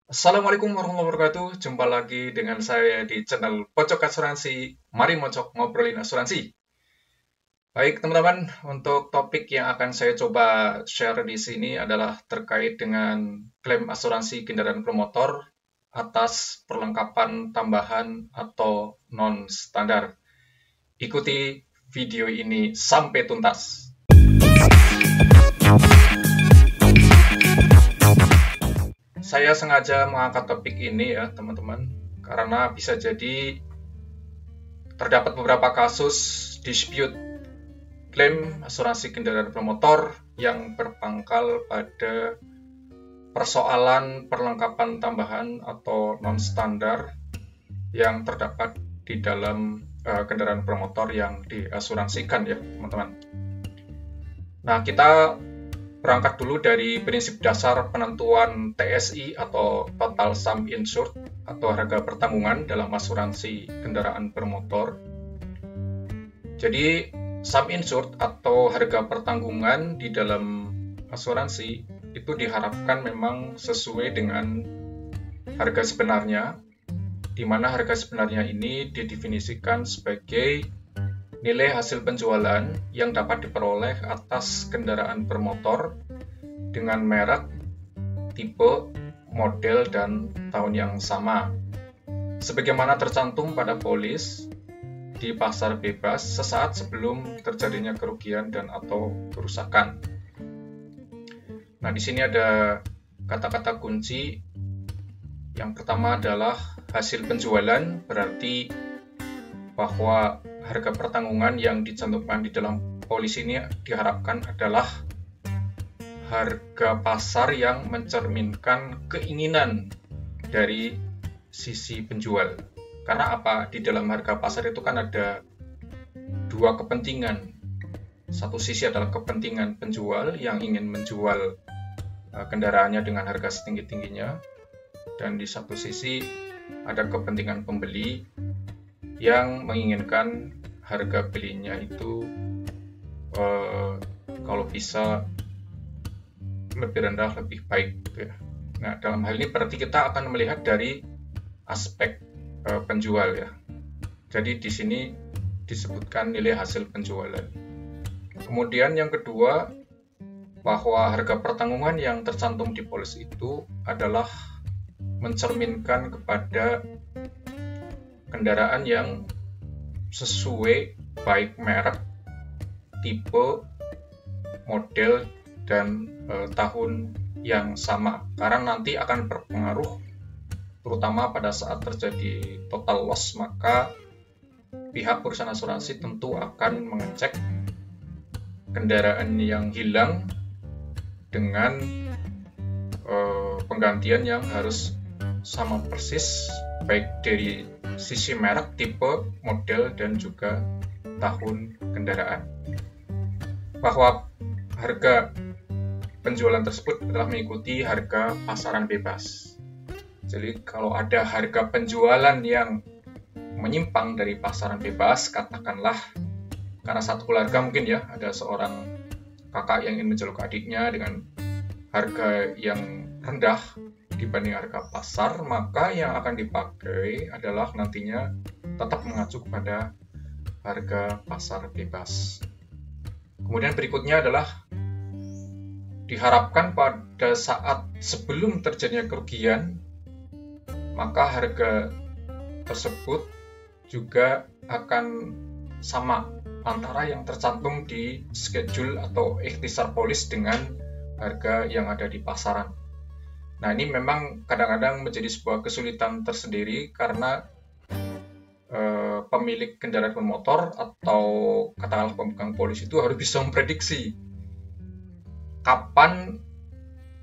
Assalamualaikum warahmatullahi wabarakatuh. Jumpa lagi dengan saya di channel Pojok Asuransi. Mari mocok ngobrolin asuransi. Baik teman-teman, untuk topik yang akan saya coba share di sini adalah terkait dengan klaim asuransi kendaraan bermotor atas perlengkapan tambahan atau non-standar. Ikuti video ini sampai tuntas. Saya sengaja mengangkat topik ini ya teman-teman, karena bisa jadi terdapat beberapa kasus dispute klaim asuransi kendaraan bermotor yang berpangkal pada persoalan perlengkapan tambahan atau non-standar yang terdapat di dalam kendaraan bermotor yang diasuransikan ya teman-teman. Nah, kita berangkat dulu dari prinsip dasar penentuan TSI atau Total Sum Insured atau harga pertanggungan dalam asuransi kendaraan bermotor. Jadi, sum insured atau harga pertanggungan di dalam asuransi itu diharapkan memang sesuai dengan harga sebenarnya, di mana harga sebenarnya ini didefinisikan sebagai nilai hasil penjualan yang dapat diperoleh atas kendaraan bermotor dengan merek, tipe, model, dan tahun yang sama, sebagaimana tercantum pada polis di pasar bebas sesaat sebelum terjadinya kerugian dan atau kerusakan. Nah, di sini ada kata-kata kunci. Yang pertama adalah hasil penjualan, berarti bahwa harga pertanggungan yang dicantumkan di dalam polis ini diharapkan adalah harga pasar yang mencerminkan keinginan dari sisi penjual. Karena apa? Di dalam harga pasar itu kan ada dua kepentingan. Satu sisi adalah kepentingan penjual yang ingin menjual kendaraannya dengan harga setinggi-tingginya, dan di satu sisi ada kepentingan pembeli yang menginginkan harga belinya itu kalau bisa lebih rendah, lebih baik gitu ya. Nah, dalam hal ini berarti kita akan melihat dari aspek penjual ya. Jadi di sini disebutkan nilai hasil penjualan. Kemudian yang kedua, bahwa harga pertanggungan yang tercantum di polis itu adalah mencerminkan kepada kendaraan yang sesuai baik merek, tipe, model, dan tahun yang sama, karena nanti akan berpengaruh terutama pada saat terjadi total loss, maka pihak perusahaan asuransi tentu akan mengecek kendaraan yang hilang dengan penggantian yang harus sama persis baik dari sisi merek, tipe, model, dan juga tahun kendaraan. Bahwa harga penjualan tersebut adalah mengikuti harga pasaran bebas. Jadi kalau ada harga penjualan yang menyimpang dari pasaran bebas, katakanlah karena satu keluarga mungkin ya, ada seorang kakak yang ingin menjual ke adiknya dengan harga yang rendah dibanding harga pasar, maka yang akan dipakai adalah nantinya tetap mengacu kepada harga pasar bebas. Kemudian berikutnya adalah diharapkan pada saat sebelum terjadinya kerugian, maka harga tersebut juga akan sama antara yang tercantum di schedule atau ikhtisar polis dengan harga yang ada di pasaran. Nah, ini memang kadang-kadang menjadi sebuah kesulitan tersendiri karena pemilik kendaraan bermotor atau katakanlah pemegang polis itu harus bisa memprediksi kapan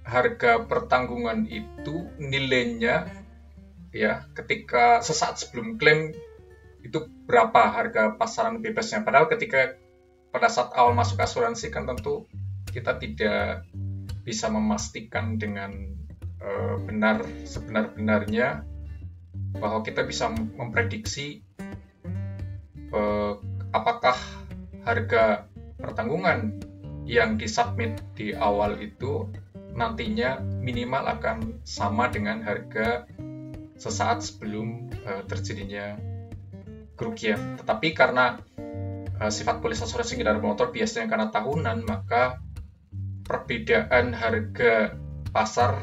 harga pertanggungan itu nilainya ya, ketika sesaat sebelum klaim itu berapa harga pasaran bebasnya. Padahal ketika pada saat awal masuk asuransi kan tentu kita tidak bisa memastikan dengan benar sebenar-benarnya bahwa kita bisa memprediksi apakah harga pertanggungan yang disubmit di awal itu nantinya minimal akan sama dengan harga sesaat sebelum terjadinya kerugian. Tetapi karena sifat polis asuransi kendaraan bermotor biasanya karena tahunan, maka perbedaan harga pasar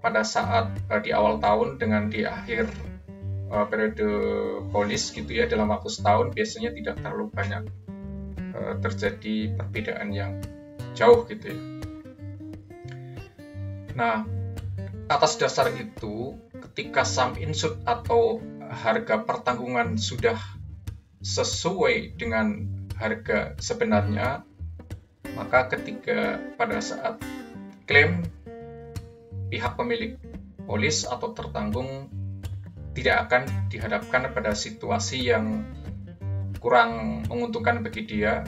pada saat di awal tahun dengan di akhir periode polis gitu ya, dalam waktu setahun biasanya tidak terlalu banyak terjadi perbedaan yang jauh gitu ya. Nah, atas dasar itu, ketika sum insured atau harga pertanggungan sudah sesuai dengan harga sebenarnya, maka ketika pada saat klaim pihak pemilik polis atau tertanggung tidak akan dihadapkan pada situasi yang kurang menguntungkan bagi dia,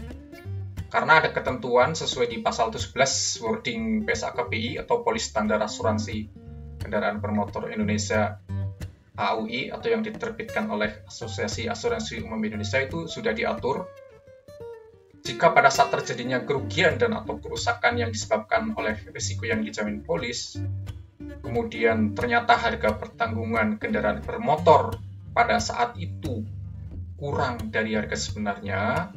karena ada ketentuan sesuai di pasal 11 wording PSAKPI atau Polis Standar Asuransi Kendaraan Bermotor Indonesia AUI, atau yang diterbitkan oleh Asosiasi Asuransi Umum Indonesia, itu sudah diatur jika pada saat terjadinya kerugian dan atau kerusakan yang disebabkan oleh risiko yang dijamin polis, kemudian ternyata harga pertanggungan kendaraan bermotor pada saat itu kurang dari harga sebenarnya,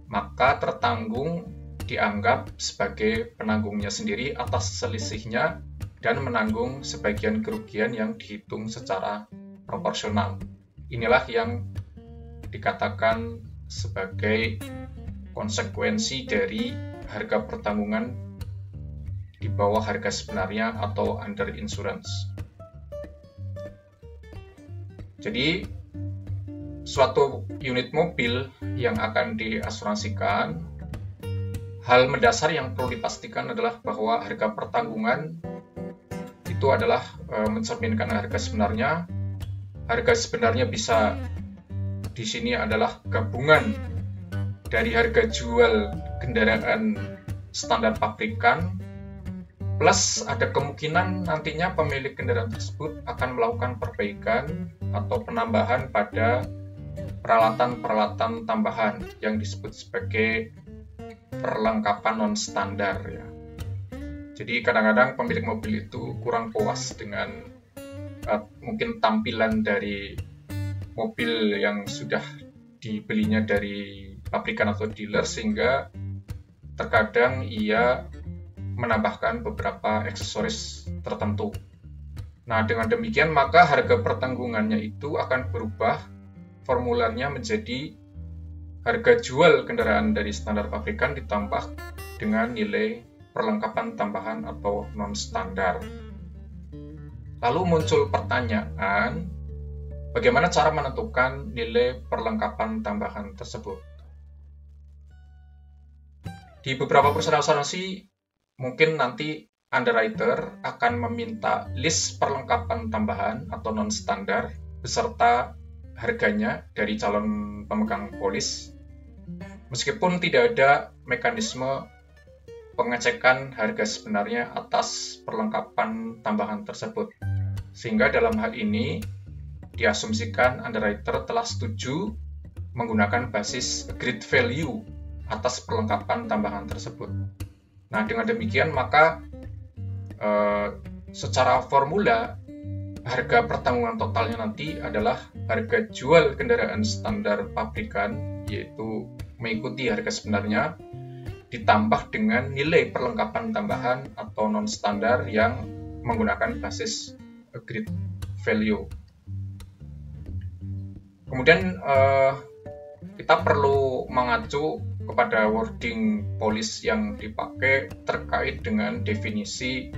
maka tertanggung dianggap sebagai penanggungnya sendiri atas selisihnya dan menanggung sebagian kerugian yang dihitung secara proporsional. Inilah yang dikatakan sebagai konsekuensi dari harga pertanggungan di bawah harga sebenarnya atau under insurance. Jadi, suatu unit mobil yang akan diasuransikan, hal mendasar yang perlu dipastikan adalah bahwa harga pertanggungan itu adalah mencerminkan harga sebenarnya. Harga sebenarnya bisa di sini adalah gabungan dari harga jual kendaraan standar pabrikan plus ada kemungkinan nantinya pemilik kendaraan tersebut akan melakukan perbaikan atau penambahan pada peralatan-peralatan tambahan yang disebut sebagai perlengkapan non-standar ya. Jadi kadang-kadang pemilik mobil itu kurang puas dengan mungkin tampilan dari mobil yang sudah dibelinya dari pabrikan atau dealer, sehingga terkadang ia menambahkan beberapa aksesoris tertentu. Nah, dengan demikian maka harga pertanggungannya itu akan berubah formularnya menjadi harga jual kendaraan dari standar pabrikan ditambah dengan nilai perlengkapan tambahan atau non-standar. Lalu muncul pertanyaan, bagaimana cara menentukan nilai perlengkapan tambahan tersebut? Di beberapa perusahaan asuransi, mungkin nanti underwriter akan meminta list perlengkapan tambahan atau non-standar beserta harganya dari calon pemegang polis, meskipun tidak ada mekanisme pengecekan harga sebenarnya atas perlengkapan tambahan tersebut. Sehingga dalam hal ini diasumsikan underwriter telah setuju menggunakan basis agreed value atas perlengkapan tambahan tersebut. Nah, dengan demikian maka secara formula harga pertanggungan totalnya nanti adalah harga jual kendaraan standar pabrikan, yaitu mengikuti harga sebenarnya, ditambah dengan nilai perlengkapan tambahan atau non-standar yang menggunakan basis agreed value. Kemudian kita perlu mengacu kepada wording polis yang dipakai terkait dengan definisi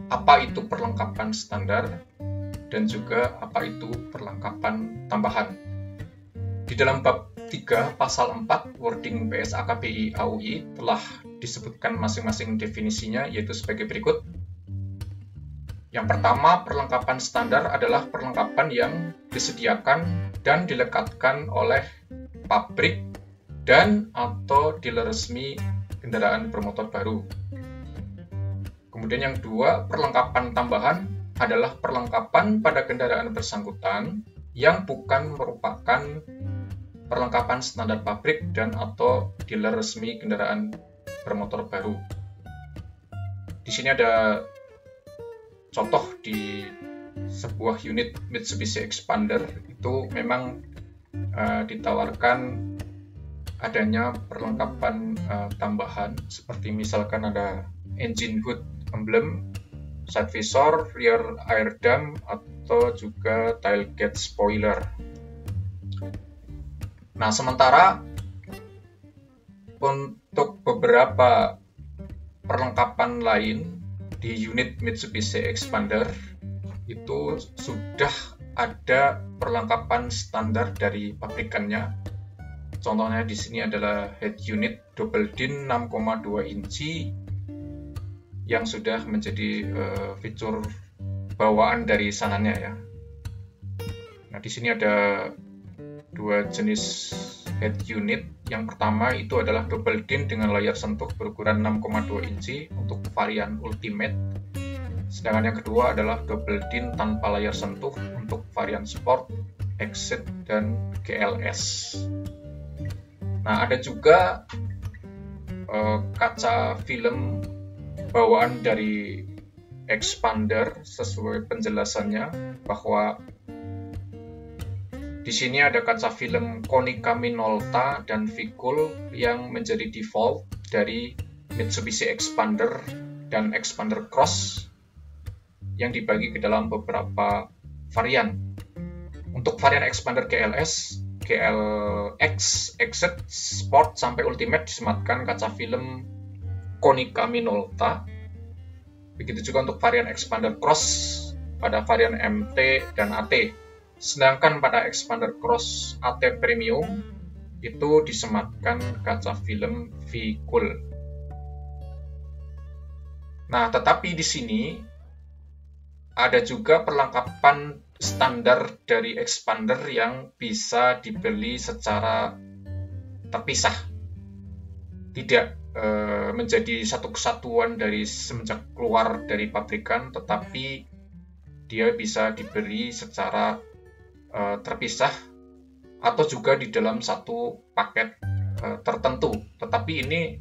apa itu perlengkapan standar dan juga apa itu perlengkapan tambahan. Di dalam bab 3 pasal 4 wording PSAKPI AUI telah disebutkan masing-masing definisinya, yaitu sebagai berikut. Yang pertama, perlengkapan standar adalah perlengkapan yang disediakan dan dilekatkan oleh pabrik dan atau dealer resmi kendaraan bermotor baru. Kemudian yang kedua, perlengkapan tambahan adalah perlengkapan pada kendaraan bersangkutan yang bukan merupakan perlengkapan standar pabrik dan atau dealer resmi kendaraan bermotor baru. Di sini ada contoh di sebuah unit Mitsubishi Expander itu memang ditawarkan adanya perlengkapan tambahan seperti misalkan ada engine hood emblem, side visor, rear air dam, atau juga tailgate spoiler. Nah, sementara untuk beberapa perlengkapan lain di unit Mitsubishi Expander itu sudah ada perlengkapan standar dari pabrikannya. Contohnya di sini adalah head unit double din 6,2 inci yang sudah menjadi fitur bawaan dari sananya ya. Nah, di sini ada dua jenis head unit. Yang pertama itu adalah double din dengan layar sentuh berukuran 6,2 inci untuk varian Ultimate. Sedangkan yang kedua adalah double din tanpa layar sentuh untuk varian Sport, Exit, dan GLS. Nah, ada juga kaca film bawaan dari Expander sesuai penjelasannya bahwa di sini ada kaca film Konica Minolta dan Vicul yang menjadi default dari Mitsubishi Expander dan Expander Cross yang dibagi ke dalam beberapa varian. Untuk varian Expander GLS, GLX, Exit, Sport, sampai Ultimate disematkan kaca film Konica Minolta. Begitu juga untuk varian Expander Cross pada varian MT dan AT. Sedangkan pada Expander Cross AT Premium itu disematkan kaca film Vicul. Nah, tetapi di sini ada juga perlengkapan standar dari Expander yang bisa dibeli secara terpisah, tidak menjadi satu kesatuan dari semenjak keluar dari pabrikan, tetapi dia bisa dibeli secara terpisah atau juga di dalam satu paket tertentu. Tetapi ini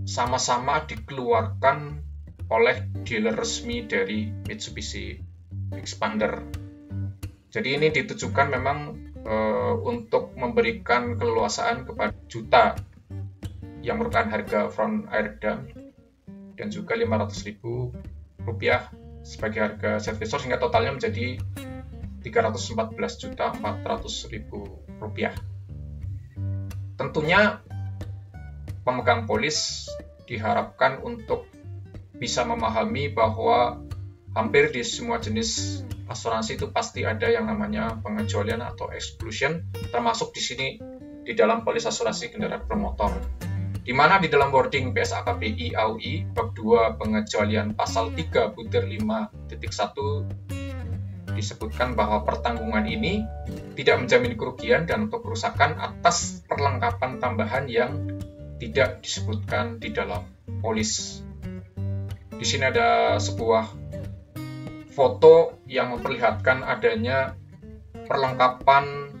sama-sama dikeluarkan oleh dealer resmi dari Mitsubishi Expander. Jadi ini ditujukan memang untuk memberikan keleluasaan kepada juta yang merupakan harga front air dam dan juga Rp500.000 sebagai harga set visor, sehingga totalnya menjadi Rp314.400.000. Tentunya pemegang polis diharapkan untuk bisa memahami bahwa hampir di semua jenis asuransi itu pasti ada yang namanya pengecualian atau exclusion, termasuk di sini di dalam polis asuransi kendaraan bermotor, di mana di dalam wording PSAKBI AUI bab 2 pengecualian pasal 3-5.1 disebutkan bahwa pertanggungan ini tidak menjamin kerugian dan atau kerusakan atas perlengkapan tambahan yang tidak disebutkan di dalam polis. Di sini ada sebuah foto yang memperlihatkan adanya perlengkapan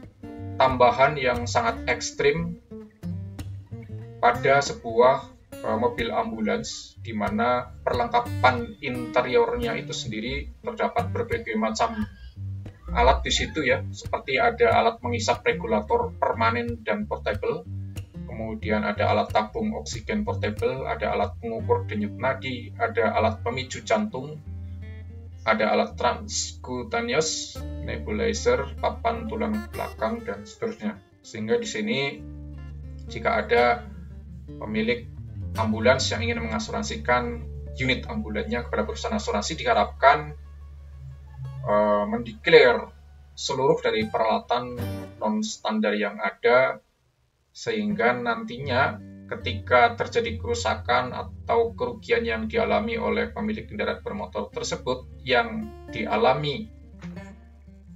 tambahan yang sangat ekstrim pada sebuah mobil ambulans, di mana perlengkapan interiornya itu sendiri terdapat berbagai macam alat di situ ya, seperti ada alat mengisap regulator permanen dan portable, kemudian ada alat tabung oksigen portable, ada alat pengukur denyut nadi, ada alat pemicu jantung, ada alat transcutaneous, nebulizer, papan tulang belakang, dan seterusnya. Sehingga di sini jika ada pemilik ambulans yang ingin mengasuransikan unit ambulannya kepada perusahaan asuransi, diharapkan mendeklar seluruh dari peralatan non-standar yang ada, sehingga nantinya ketika terjadi kerusakan atau kerugian yang dialami oleh pemilik kendaraan bermotor tersebut yang dialami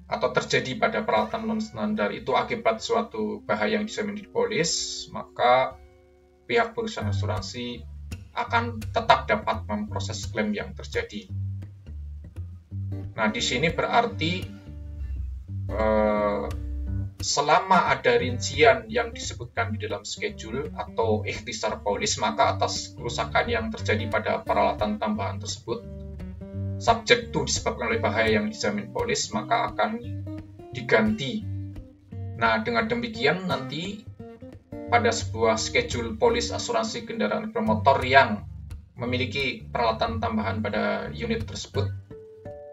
atau terjadi pada peralatan non-standar itu akibat suatu bahaya yang bisa menjadi polis, maka pihak perusahaan asuransi akan tetap dapat memproses klaim yang terjadi. Nah, di sini berarti selama ada rincian yang disebutkan di dalam schedule atau ikhtisar polis, maka atas kerusakan yang terjadi pada peralatan tambahan tersebut, subjek itu disebabkan oleh bahaya yang dijamin polis, maka akan diganti. Nah, dengan demikian nanti pada sebuah schedule polis asuransi kendaraan bermotor yang memiliki peralatan tambahan pada unit tersebut,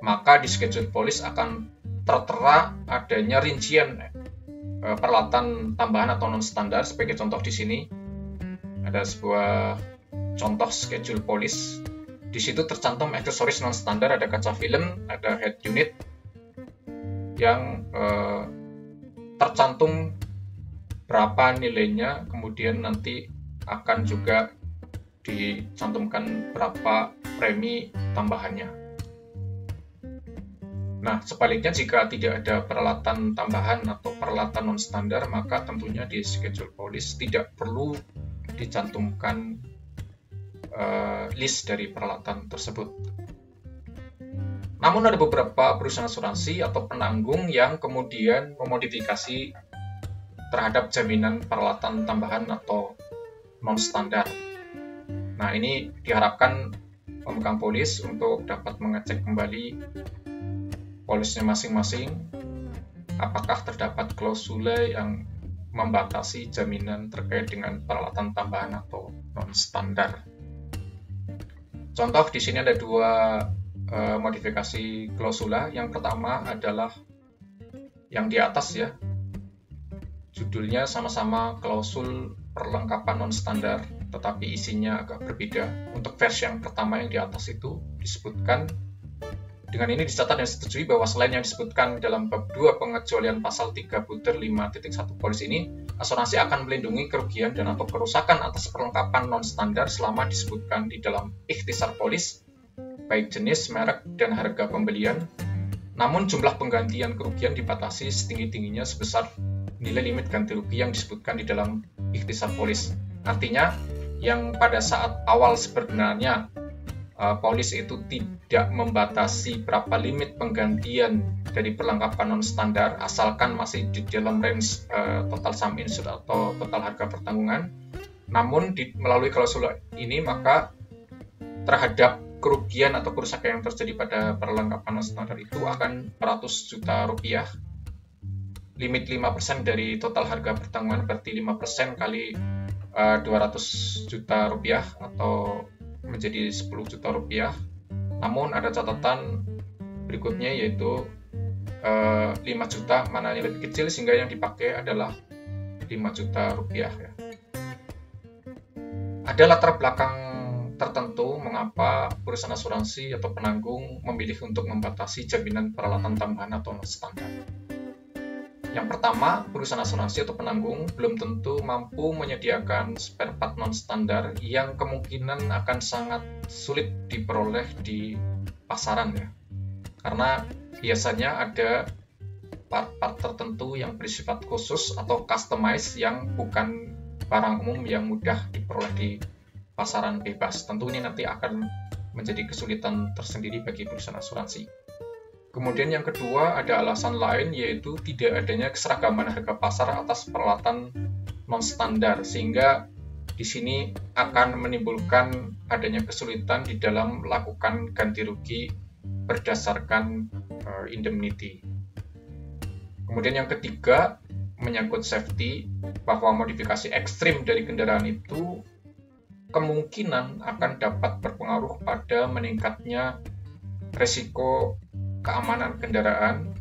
maka di schedule polis akan tertera adanya rincian peralatan tambahan atau non standar. Sebagai contoh di sini ada sebuah contoh schedule polis. Di situ tercantum aksesoris non standar, ada kaca film, ada head unit yang tercantum berapa nilainya, kemudian nanti akan juga dicantumkan berapa premi tambahannya. Nah, sebaliknya jika tidak ada peralatan tambahan atau peralatan non standar, maka tentunya di schedule polis tidak perlu dicantumkan list dari peralatan tersebut. Namun ada beberapa perusahaan asuransi atau penanggung yang kemudian memodifikasi terhadap jaminan peralatan tambahan atau non standar. Nah, ini diharapkan pemegang polis untuk dapat mengecek kembali polisnya masing-masing, apakah terdapat klausula yang membatasi jaminan terkait dengan peralatan tambahan atau non standar. Contoh di sini ada dua modifikasi klausula. Yang pertama adalah yang di atas ya, judulnya sama-sama klausul perlengkapan non standar, tetapi isinya agak berbeda. Untuk versi yang pertama yang di atas itu disebutkan, dengan ini dicatat dan disetujui bahwa selain yang disebutkan dalam bab 2 pengecualian pasal 3 butir 5.1 polis ini, asuransi akan melindungi kerugian dan atau kerusakan atas perlengkapan non standar selama disebutkan di dalam ikhtisar polis, baik jenis, merek, dan harga pembelian. Namun jumlah penggantian kerugian dibatasi setinggi-tingginya sebesar nilai limit ganti rugi yang disebutkan di dalam ikhtisar polis. Artinya, yang pada saat awal sebenarnya polis itu tidak membatasi berapa limit penggantian dari perlengkapan non standar, asalkan masih di dalam range total sum insured atau total harga pertanggungan. Namun melalui klausul ini, maka terhadap kerugian atau kerusakan yang terjadi pada perlengkapan non standar itu akan 100 juta rupiah. Limit 5% dari total harga pertanggungan, berarti 5% kali 200 juta rupiah atau menjadi 10 juta rupiah. Namun ada catatan berikutnya, yaitu 5 juta mana yang lebih kecil sehingga yang dipakai adalah 5 juta rupiah ya. Ada latar belakang tertentu mengapa perusahaan asuransi atau penanggung memilih untuk membatasi jaminan peralatan tambahan atau non standar. Yang pertama, perusahaan asuransi atau penanggung belum tentu mampu menyediakan spare part non standar yang kemungkinan akan sangat sulit diperoleh di pasaran ya. Karena biasanya ada part-part tertentu yang bersifat khusus atau customized yang bukan barang umum yang mudah diperoleh di pasaran bebas. Tentu ini nanti akan menjadi kesulitan tersendiri bagi perusahaan asuransi. Kemudian yang kedua, ada alasan lain, yaitu tidak adanya keseragaman harga pasar atas peralatan non standar, sehingga di sini akan menimbulkan adanya kesulitan di dalam melakukan ganti rugi berdasarkan indemnity. Kemudian yang ketiga, menyangkut safety, bahwa modifikasi ekstrim dari kendaraan itu kemungkinan akan dapat berpengaruh pada meningkatnya risiko keamanan kendaraan,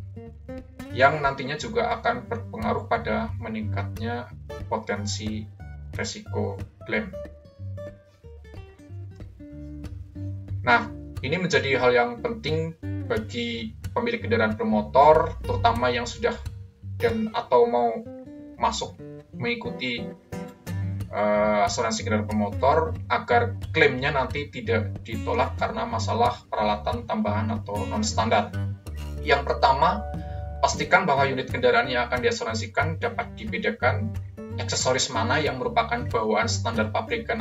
yang nantinya juga akan berpengaruh pada meningkatnya potensi risiko klaim. Nah, ini menjadi hal yang penting bagi pemilik kendaraan bermotor, terutama yang sudah dan atau mau masuk mengikuti asuransi kendaraan bermotor, agar klaimnya nanti tidak ditolak karena masalah peralatan tambahan atau non standar. Yang pertama, pastikan bahwa unit kendaraan yang akan diasuransikan dapat dibedakan aksesoris mana yang merupakan bawaan standar pabrikan